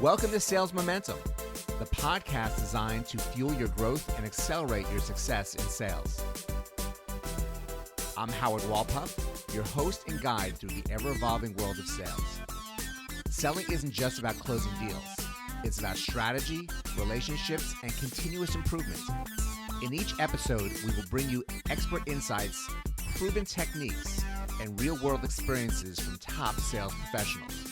Welcome to Sales Momentum, the podcast designed to fuel your growth and accelerate your success in sales. I'm Howard Wolpoff, your host and guide through the ever-evolving world of sales. Selling isn't just about closing deals. It's about strategy, relationships, and continuous improvement. In each episode, we will bring you expert insights, proven techniques, and real-world experiences from top sales professionals.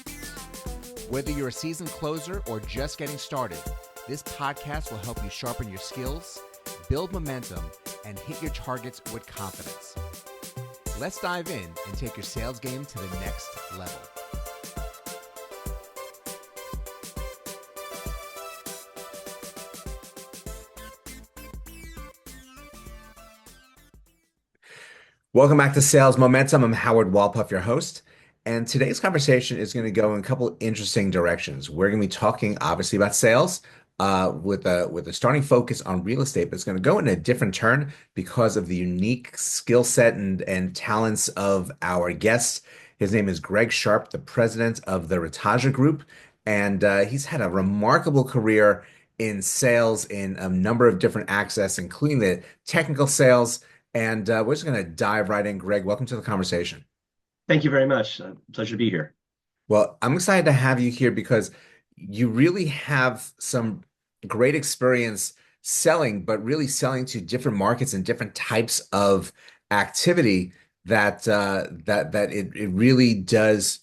Whether you're a seasoned closer or just getting started, this podcast will help you sharpen your skills, build momentum, and hit your targets with confidence. Let's dive in and take your sales game to the next level. Welcome back to Sales Momentum. I'm Howard Wolpoff, your host. And today's conversation is going to go in a couple interesting directions. We're going to be talking obviously about sales with a starting focus on real estate, but it's going to go in a different turn because of the unique skill set and talents of our guest. His name is Greg Sharp, the president of the Retaja Group, and he's had a remarkable career in sales in a number of different access, including the technical sales. And we're just going to dive right in. Greg, welcome to the conversation. Thank you very much. Pleasure to be here. Well, I'm excited to have you here because you really have some great experience selling, but really selling to different markets and different types of activity that it really does,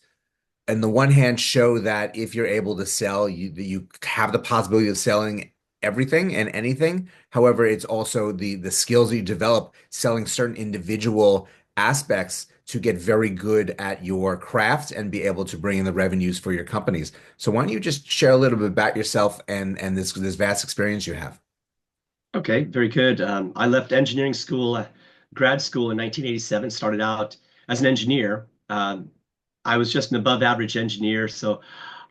on the one hand, show that if you're able to sell, you have the possibility of selling everything and anything. However, it's also the skills that you develop selling certain individual aspects to get very good at your craft and be able to bring in the revenues for your companies. So why don't you just share a little bit about yourself and this vast experience you have? Okay, very good. I left engineering school, grad school in 1987, started out as an engineer. I was just an above average engineer, so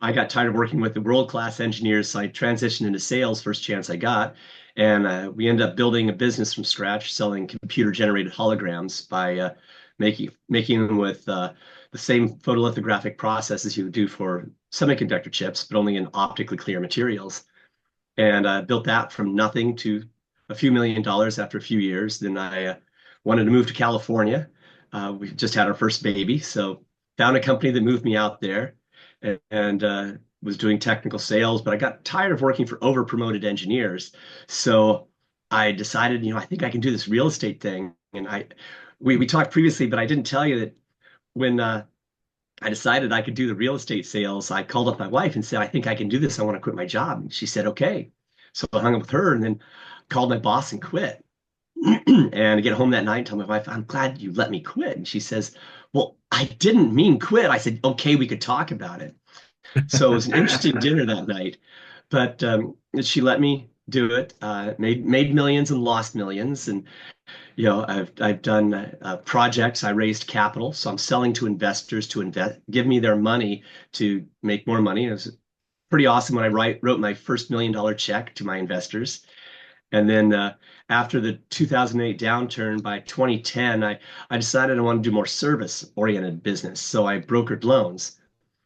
I got tired of working with the world-class engineers, so I transitioned into sales first chance I got. And we ended up building a business from scratch, selling computer-generated holograms by making them with the same photolithographic processes you would do for semiconductor chips, but only in optically clear materials. And I built that from nothing to a few $1,000,000 after a few years. Then I wanted to move to California. We just had our first baby, so found a company that moved me out there and was doing technical sales, but I got tired of working for over-promoted engineers. So I decided, I think I can do this real estate thing. And we talked previously, but I didn't tell you that when I decided I could do the real estate sales, I called up my wife and said, I think I can do this. I want to quit my job. And she said, okay. So I hung up with her and then called my boss and quit. And I get home that night and tell my wife, I'm glad you let me quit. And she says, well, I didn't mean quit. I said, okay, we could talk about it. So it was an interesting dinner that night. But she let me do it, made millions and lost millions. And I've done projects. I raised capital, so I'm selling to investors to give me their money to make more money. It was pretty awesome when I wrote my first $1,000,000 check to my investors. And then after the 2008 downturn, by 2010, I decided I wanted to do more service-oriented business. So I brokered loans.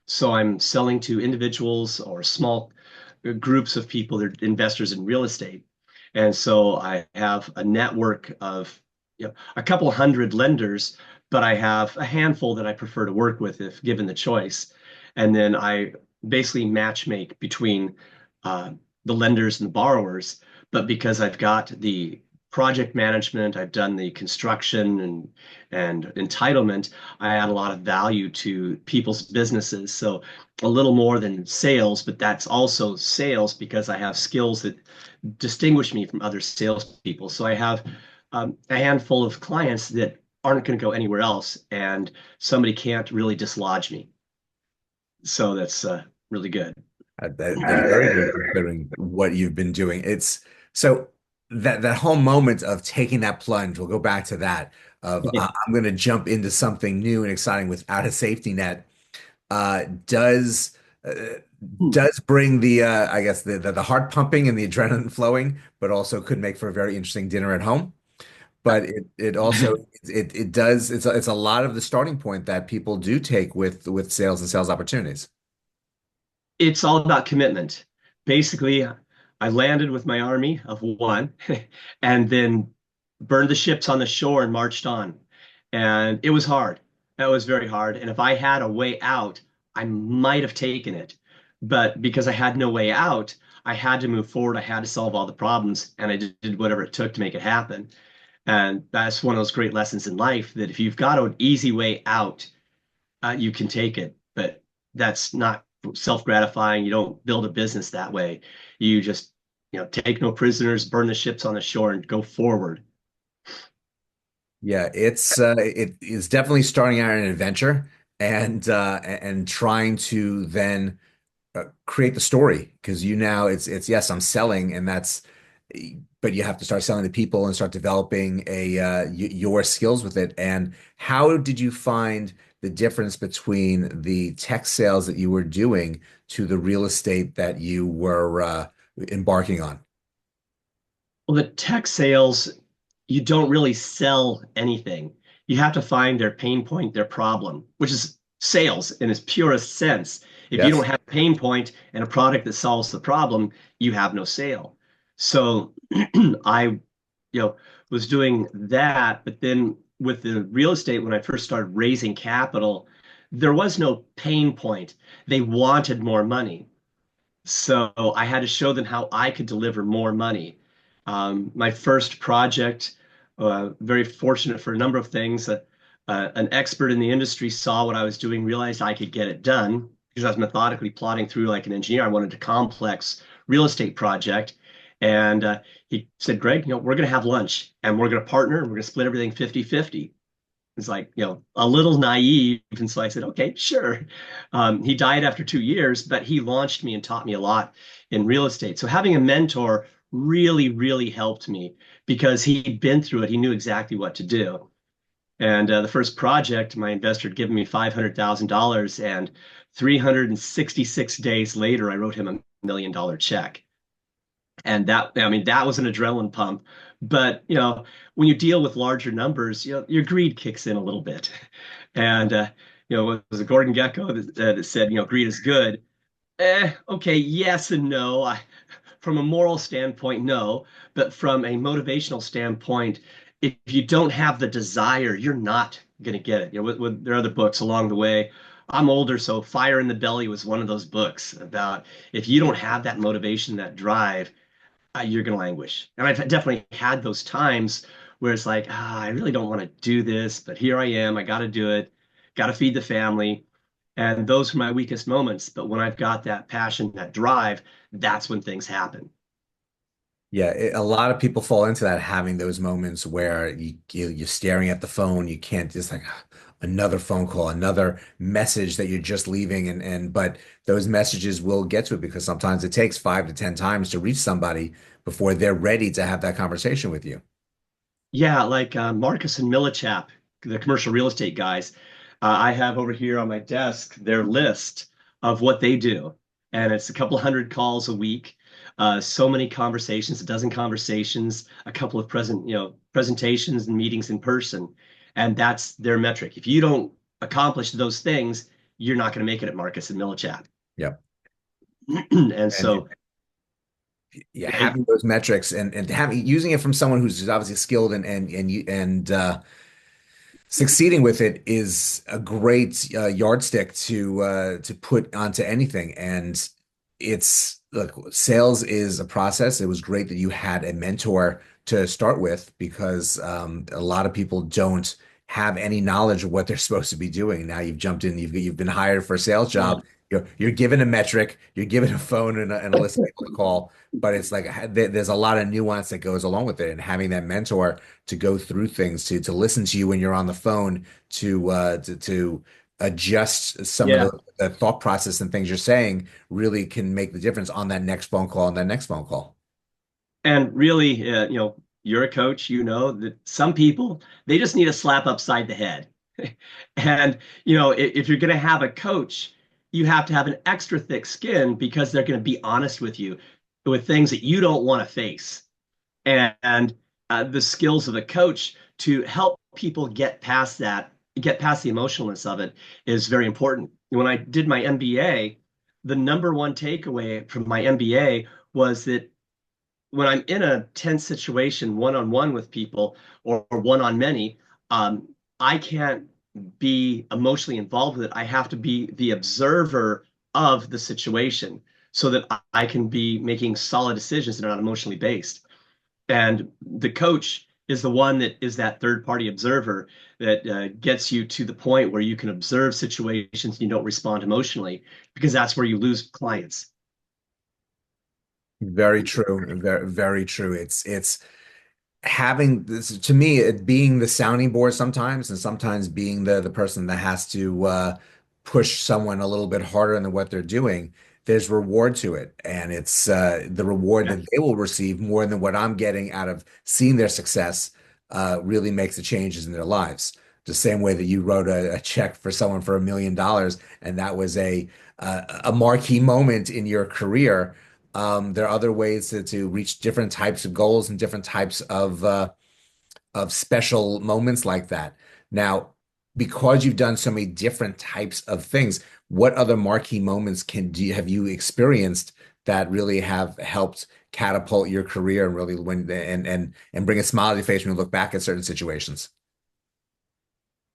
So I'm selling to individuals or small groups of people that are investors in real estate. And so I have a network of a couple hundred lenders, but I have a handful that I prefer to work with if given the choice. And then I basically matchmake between the lenders and the borrowers. But because I've got the project management, I've done the construction and entitlement, I add a lot of value to people's businesses. So a little more than sales, but that's also sales because I have skills that distinguish me from other salespeople. So I have a handful of clients that aren't going to go anywhere else, and somebody can't really dislodge me. So that's really good. That's very good considering what you've been doing. It's so that whole moment of taking that plunge, we'll go back to that, of I'm going to jump into something new and exciting without a safety net, does bring the I guess the heart pumping and the adrenaline flowing, but also could make for a very interesting dinner at home. But it also it does it's a lot of the starting point that people do take with sales and sales opportunities. It's all about commitment. Basically, I landed with my army of one and then burned the ships on the shore and marched on. And it was hard. That was very hard. And if I had a way out, I might have taken it. But because I had no way out, I had to move forward. I had to solve all the problems, and I did whatever it took to make it happen. And that's one of those great lessons in life that if you've got an easy way out, you can take it. But that's not self-gratifying. You don't build a business that way. You just, take no prisoners, burn the ships on the shore, and go forward. Yeah, it is definitely starting out an adventure and trying to then create the story because you now it's yes, I'm selling and that's but you have to start selling to people and start developing your skills with it. And how did you find the difference between the tech sales that you were doing to the real estate that you were embarking on? Well, the tech sales, you don't really sell anything. You have to find their pain point, their problem, which is sales in its purest sense. If you don't Yes. have a pain point and a product that solves the problem, you have no sale. So I, was doing that, but then with the real estate, when I first started raising capital, there was no pain point. They wanted more money. So I had to show them how I could deliver more money. My first project, very fortunate for a number of things. An expert in the industry saw what I was doing, realized I could get it done because I was methodically plotting through like an engineer. I wanted a complex real estate project. And he said, Greg, we're going to have lunch and we're going to partner and we're going to split everything 50-50. It's like, a little naive. And so I said, okay, sure. He died after 2 years, but he launched me and taught me a lot in real estate. So having a mentor really, really helped me because he'd been through it. He knew exactly what to do. And the first project, my investor had given me $500,000. And 366 days later, I wrote him $1 million check. And that was an adrenaline pump. But, when you deal with larger numbers, your greed kicks in a little bit. And, it was a Gordon Gekko that said, greed is good. Okay, yes and no. From a moral standpoint, no. But from a motivational standpoint, if you don't have the desire, you're not going to get it. There are other books along the way. I'm older, so Fire in the Belly was one of those books about if you don't have that motivation, that drive, you're going to languish. And I've definitely had those times where it's like, I really don't want to do this, but here I am. I got to do it. Got to feed the family. And those are my weakest moments. But when I've got that passion, that drive, that's when things happen. Yeah, a lot of people fall into that having those moments where you're staring at the phone, you can't just like another phone call, another message that you're just leaving and but those messages will get to it because sometimes it takes 5 to 10 times to reach somebody before they're ready to have that conversation with you. Yeah, like Marcus and Millichap, the commercial real estate guys. I have over here on my desk their list of what they do, and it's a couple hundred calls a week, so many conversations, a dozen conversations, a couple of presentations and meetings in person, and that's their metric. If you don't accomplish those things, you're not going to make it at Marcus and Millichap. Yep. And And so, yeah, having those metrics and having using it from someone who's obviously skilled and succeeding with it is a great yardstick to put onto anything. And it's look, sales is a process. It was great that you had a mentor to start with because a lot of people don't have any knowledge of what they're supposed to be doing. Now you've jumped in, you've been hired for a sales job. You're given a metric, you're given a phone and a list of people to call, but it's like there's a lot of nuance that goes along with it, and having that mentor to go through things, to listen to you when you're on the phone, to adjust some of yeah. the thought process and things you're saying really can make the difference on that next phone call and that next phone call. And really, you're a coach, that some people, they just need a slap upside the head. And, if you're going to have a coach, you have to have an extra thick skin because they're going to be honest with you with things that you don't want to face. And the skills of a coach to help people get past that, get past the emotionalness of it is very important. When I did my MBA, the number one takeaway from my MBA was that when I'm in a tense situation, one-on-one with people or one-on-many, I can't be emotionally involved with it. I have to be the observer of the situation so that I can be making solid decisions that are not emotionally based. And the coach is the one that is that third party observer that gets you to the point where you can observe situations and you don't respond emotionally, because that's where you lose clients. Very true. Very, very true. It's having this, to me, it being the sounding board sometimes, and sometimes being the person that has to push someone a little bit harder than what they're doing. There's reward to it, and it's the reward Yeah. that they will receive more than what I'm getting out of seeing their success really makes the changes in their lives. The same way that you wrote a check for someone for $1 million, and that was a marquee moment in your career. There are other ways to reach different types of goals and different types of special moments like that. Now, because you've done so many different types of things, what other marquee moments have you experienced that really have helped catapult your career and really win and bring a smile to your face when you look back at certain situations?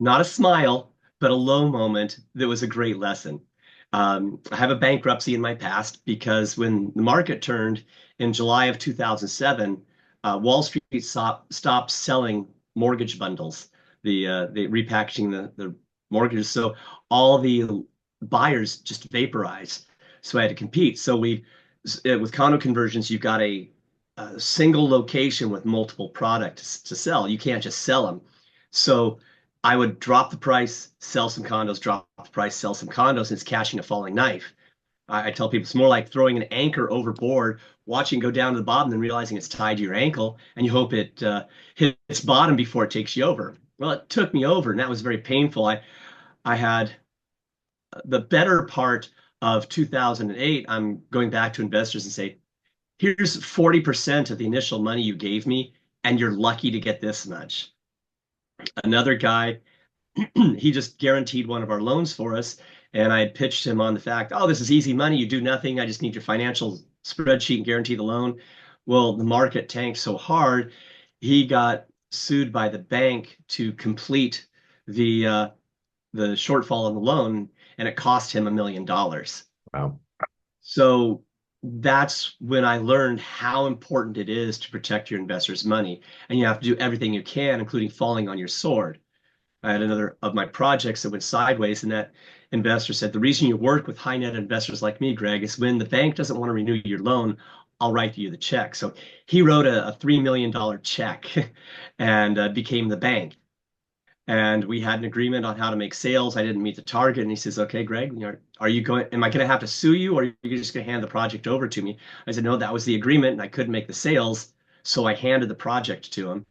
Not a smile, but a low moment that was a great lesson. I have a bankruptcy in my past because when the market turned in July of 2007, Wall Street stopped selling mortgage bundles, the repackaging the mortgages. So all the buyers just vaporized. So I had to compete. So with condo conversions, you've got a single location with multiple products to sell. You can't just sell them. So I would drop the price, sell some condos, drop the price, sell some condos, and it's catching a falling knife. I tell people it's more like throwing an anchor overboard, watching go down to the bottom, and realizing it's tied to your ankle, and you hope it hits bottom before it takes you over. Well, it took me over, and that was very painful. I had the better part of 2008. I'm going back to investors and say, here's 40% of the initial money you gave me, and you're lucky to get this much. Another guy, he just guaranteed one of our loans for us. And I had pitched him on the fact, oh, this is easy money. You do nothing. I just need your financial spreadsheet and guarantee the loan. Well, the market tanked so hard, he got sued by the bank to complete the shortfall on the loan, and it cost him $1 million. Wow. So that's when I learned how important it is to protect your investors' money. And you have to do everything you can, including falling on your sword. I had another of my projects that went sideways, and that investor said, the reason you work with high net investors like me, Greg, is when the bank doesn't want to renew your loan, I'll write you the check. So he wrote a $3 million check and became the bank. And we had an agreement on how to make sales. I didn't meet the target. And he says, okay, Greg, are you going, am I going to have to sue you, or are you just going to hand the project over to me? I said, no, that was the agreement, and I couldn't make the sales. So I handed the project to him.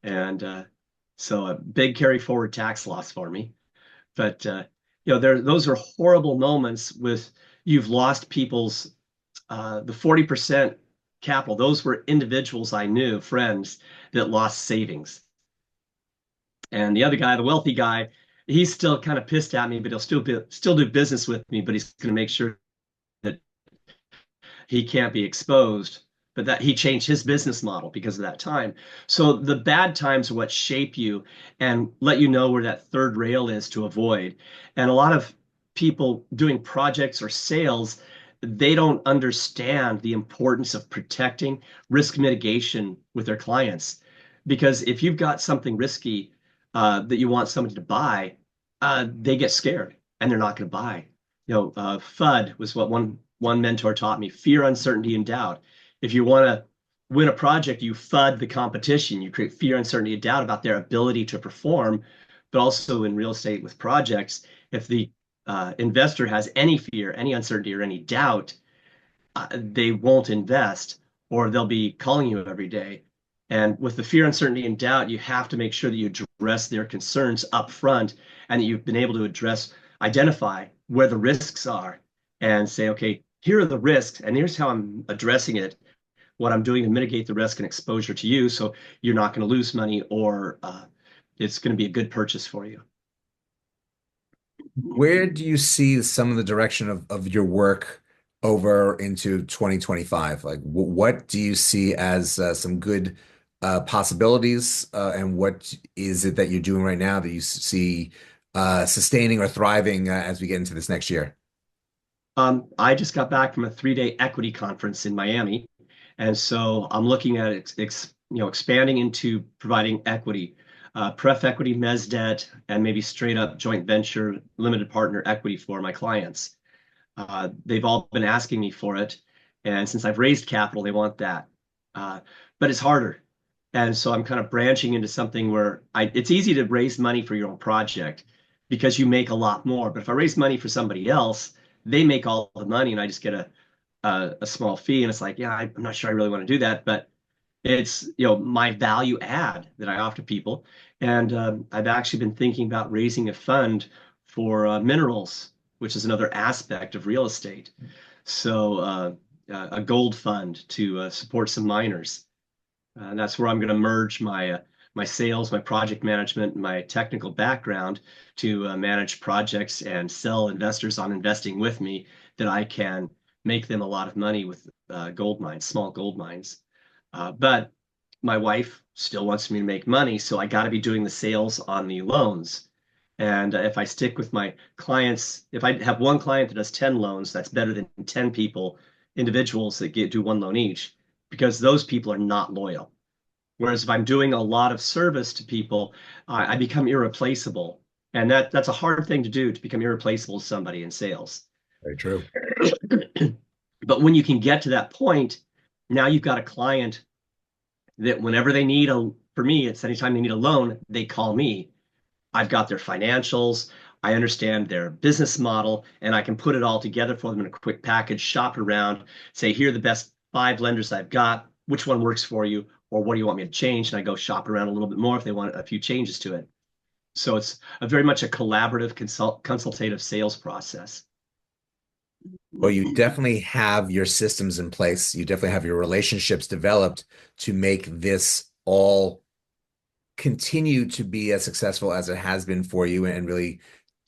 And so a big carry forward tax loss for me. But those are horrible moments with you've lost people's the 40% capital. Those were individuals I knew, friends that lost savings. And the other guy, the wealthy guy, he's still kind of pissed at me, but he'll still do business with me. But he's going to make sure that he can't be exposed, but that he changed his business model because of that time. So the bad times are what shape you and let you know where that third rail is to avoid. And a lot of people doing projects or sales, they don't understand the importance of protecting risk mitigation with their clients. Because if you've got something risky that you want somebody to buy, they get scared and they're not going to buy. FUD was what one mentor taught me: fear, uncertainty, and doubt. If you want to win a project, you FUD the competition. You create fear, uncertainty, and doubt about their ability to perform. But also in real estate with projects, if the investor has any fear, any uncertainty, or any doubt, they won't invest, or they'll be calling you every day. And with the fear, uncertainty, and doubt, you have to make sure that you address their concerns up front, and that you've been able to identify where the risks are and say, okay, here are the risks, and here's how I'm addressing it, what I'm doing to mitigate the risk and exposure to you, so you're not going to lose money, or it's going to be a good purchase for you. Where do you see some of the direction of your work over into 2025? Like, what do you see as some good possibilities, and what is it that you're doing right now that you see sustaining or thriving as we get into this next year? I just got back from a 3-day equity conference in Miami, and so I'm looking at expanding into providing equity, pref equity, mezz debt, and maybe straight up joint venture limited partner equity for my clients. They've all been asking me for it, and since I've raised capital, they want that. Uh, but it's harder, and so I'm kind of branching into something where it's easy to raise money for your own project because you make a lot more. But if I raise money for somebody else, they make all the money, and I just get a small fee. And it's like, yeah, I'm not sure I really want to do that, but it's my value add that I offer to people. And I've actually been thinking about raising a fund for minerals, which is another aspect of real estate. So a gold fund to support some miners. And that's where I'm going to merge my sales, my project management, and my technical background to manage projects and sell investors on investing with me that I can make them a lot of money with gold mines, small gold mines. But my wife still wants me to make money, so I got to be doing the sales on the loans. And if I stick with my clients, if I have one client that does 10 loans, that's better than 10 people, individuals that do one loan each, because those people are not loyal. Whereas if I'm doing a lot of service to people, I become irreplaceable. And that's a hard thing to do, to become irreplaceable to somebody in sales. Very true. But when you can get to that point, now you've got a client that whenever they need for me, it's anytime they need a loan, they call me. I've got their financials. I understand their business model, and I can put it all together for them in a quick package, shop around, say, here are the best 5 lenders I've got. Which one works for you? Or what do you want me to change? And I go shop around a little bit more if they want a few changes to it. So it's very much a collaborative consultative sales process. Well, you definitely have your systems in place. You definitely have your relationships developed to make this all continue to be as successful as it has been for you and really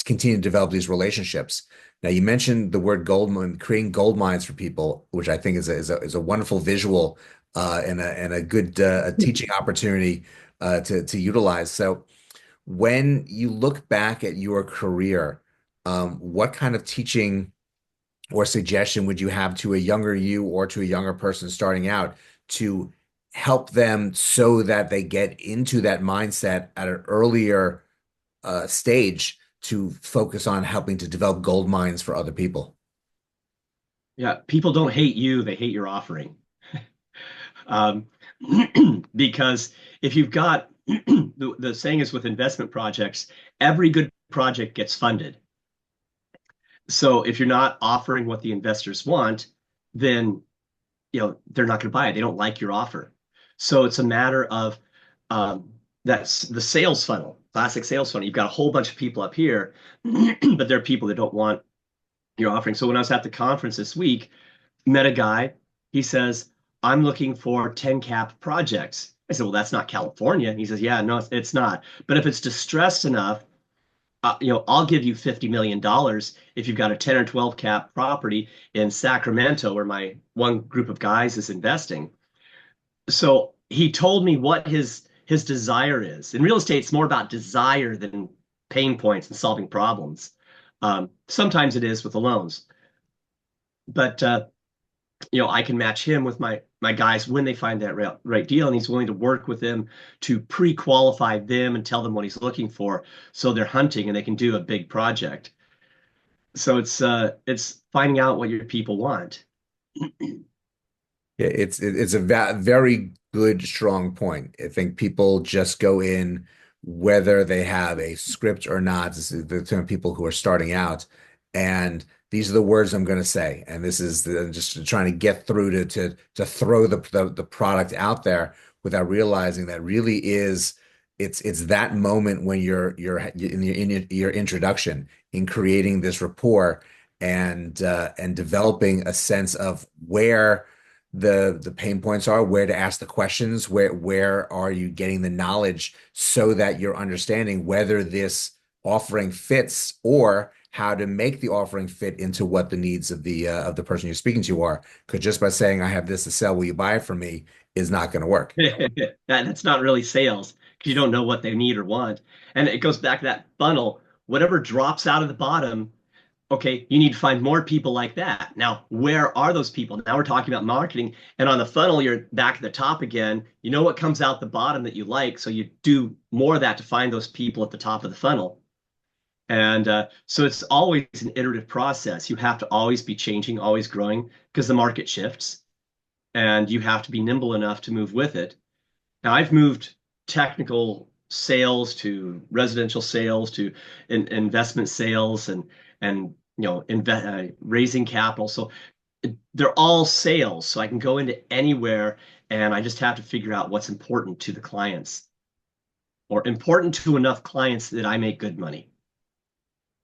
continue to develop these relationships. Now, you mentioned the word gold mine, creating gold mines for people, which I think is a wonderful visual and a good teaching opportunity to utilize. So, when you look back at your career, what kind of teaching or suggestion would you have to a younger you or to a younger person starting out to help them so that they get into that mindset at an earlier stage to focus on helping to develop gold mines for other people? Yeah, people don't hate you, they hate your offering. Um, because if you've got the saying is with investment projects, every good project gets funded. So if you're not offering what the investors want, then they're not going to buy it. They don't like your offer. So it's a matter of that's the sales funnel, classic sales funnel. You've got a whole bunch of people up here, but there are people that don't want your offering. So when I was at the conference this week, met a guy. He says, I'm looking for 10 cap projects. I said, well, that's not California. He says, yeah, no, it's not. But if it's distressed enough, I'll give you $50 million if you've got a 10 or 12 cap property in Sacramento where my one group of guys is investing. So he told me what his desire is. In real estate, it's more about desire than pain points and solving problems. Sometimes it is with the loans, but I can match him with my guys when they find that right deal, and he's willing to work with them to pre-qualify them and tell them what he's looking for, so they're hunting and they can do a big project. So it's finding out what your people want. Yeah, it's a very good, strong point. I think people just go in whether they have a script or not. This is the term people who are starting out, and these are the words I'm going to say, and this is just trying to get through to throw the product out there without realizing that really is it's that moment when you're in your introduction in creating this rapport and developing a sense of where the pain points are, where to ask the questions, where are you getting the knowledge so that you're understanding whether this offering fits or how to make the offering fit into what the needs of the person you're speaking to are. Because just by saying I have this to sell, will you buy it from me, is not going to work. That's not really sales because you don't know what they need or want. And it goes back to that funnel. Whatever drops out of the bottom, okay, you need to find more people like that. Now, where are those people? Now we're talking about marketing. And on the funnel, you're back at the top again. You know what comes out the bottom that you like. So you do more of that to find those people at the top of the funnel. And so it's always an iterative process. You have to always be changing, always growing because the market shifts and you have to be nimble enough to move with it. Now, I've moved technical sales to residential sales to investment sales and raising capital. So they're all sales. So I can go into anywhere and I just have to figure out what's important to the clients or important to enough clients that I make good money.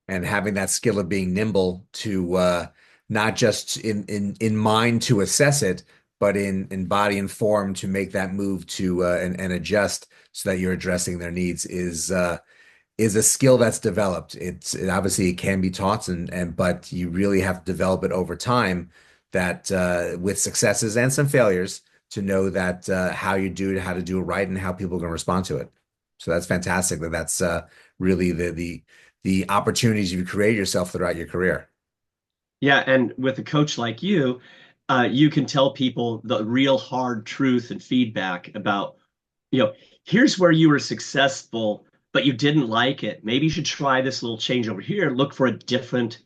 And having that skill of being nimble to not just in mind to assess it, but in body and form to make that move to and adjust so that you're addressing their needs is a skill that's developed. It obviously it can be taught but you really have to develop it over time that with successes and some failures to know that how you do it, how to do it right, and how people are going to respond to it. So that's fantastic. That's really the opportunities you create yourself throughout your career. Yeah, and with a coach like you, you can tell people the real hard truth and feedback about, here's where you were successful, but you didn't like it. Maybe you should try this little change over here. Look for a different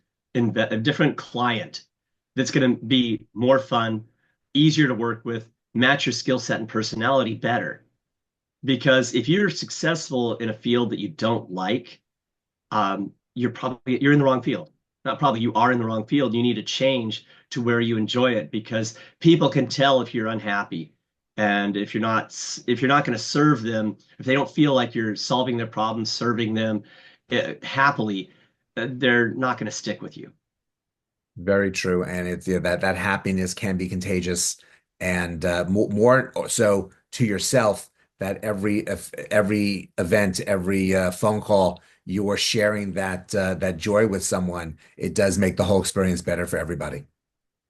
client that's going to be more fun, easier to work with, match your skill set and personality better. Because if you're successful in a field that you don't like, you're in the wrong field. Not probably, you are in the wrong field. You need to change to where you enjoy it because people can tell if you're unhappy. And if you're not going to serve them, if they don't feel like you're solving their problems, serving them happily, they're not going to stick with you. Very true. And it's that happiness can be contagious and more so to yourself that every event, every phone call, you are sharing that joy with someone. It does make the whole experience better for everybody.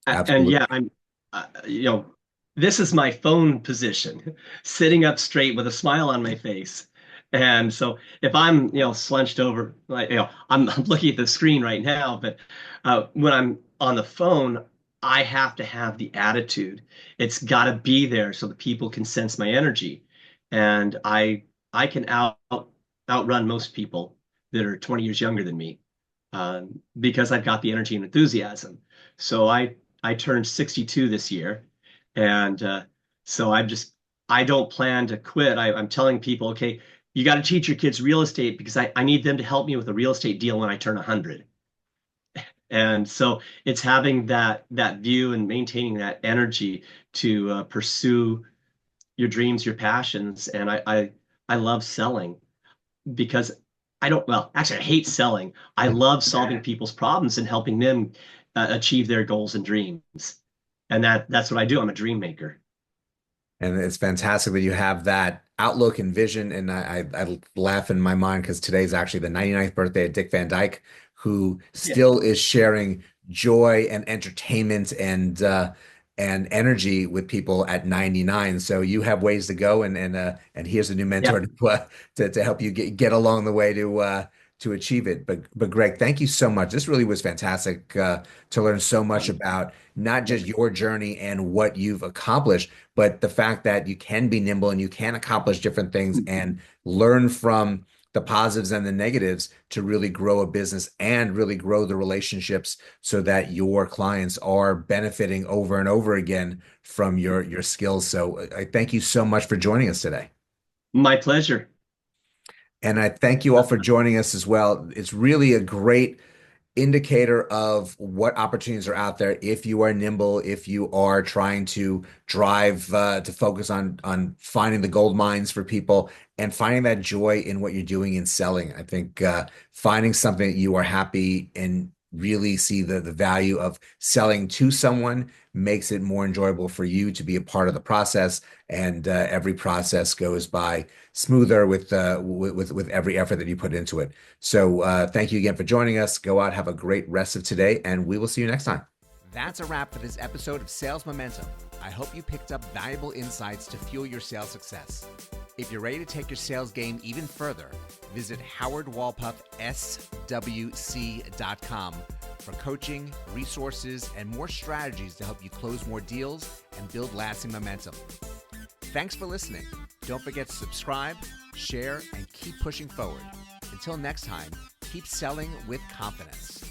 And Absolutely. yeah, I'm, this is my phone position, sitting up straight with a smile on my face. And so if I'm, slunched over, like, I'm looking at the screen right now, but when I'm on the phone, I have to have the attitude. It's got to be there so that people can sense my energy. And I can outrun most people that are 20 years younger than me because I've got the energy and enthusiasm. So I turned 62 this year, and so I don't plan to quit. I'm telling people, okay, you got to teach your kids real estate because I need them to help me with a real estate deal when I turn 100. And so it's having that view and maintaining that energy to pursue your dreams, your passions. And I love selling because actually I hate selling. I love solving people's problems and helping them achieve their goals and dreams. And that's what I do. I'm a dream maker. And it's fantastic that you have that outlook and vision. And I laugh in my mind because today's actually the 99th birthday of Dick Van Dyke, who Yeah. still is sharing joy and entertainment and energy with people at 99. So you have ways to go, and here's a new Yeah. mentor to help you get along the way to achieve it. But Greg, thank you so much. This really was fantastic to learn so much about not just your journey and what you've accomplished, but the fact that you can be nimble and you can accomplish different things and learn from the positives and the negatives to really grow a business and really grow the relationships so that your clients are benefiting over and over again from your skills. So I thank you so much for joining us today. My pleasure. And I thank you all for joining us as well. It's really a great indicator of what opportunities are out there if you are nimble, if you are trying to drive to focus on finding the gold mines for people and finding that joy in what you're doing in selling. I think finding something that you are happy really see the value of selling to someone makes it more enjoyable for you to be a part of the process, and every process goes by smoother with every effort that you put into it. So thank you again for joining us. Go out, have a great rest of today, and we will see you next time. That's a wrap for this episode of Sales Momentum. I hope you picked up valuable insights to fuel your sales success. If you're ready to take your sales game even further, visit howardwolpoffswc.com for coaching, resources, and more strategies to help you close more deals and build lasting momentum. Thanks for listening. Don't forget to subscribe, share, and keep pushing forward. Until next time, keep selling with confidence.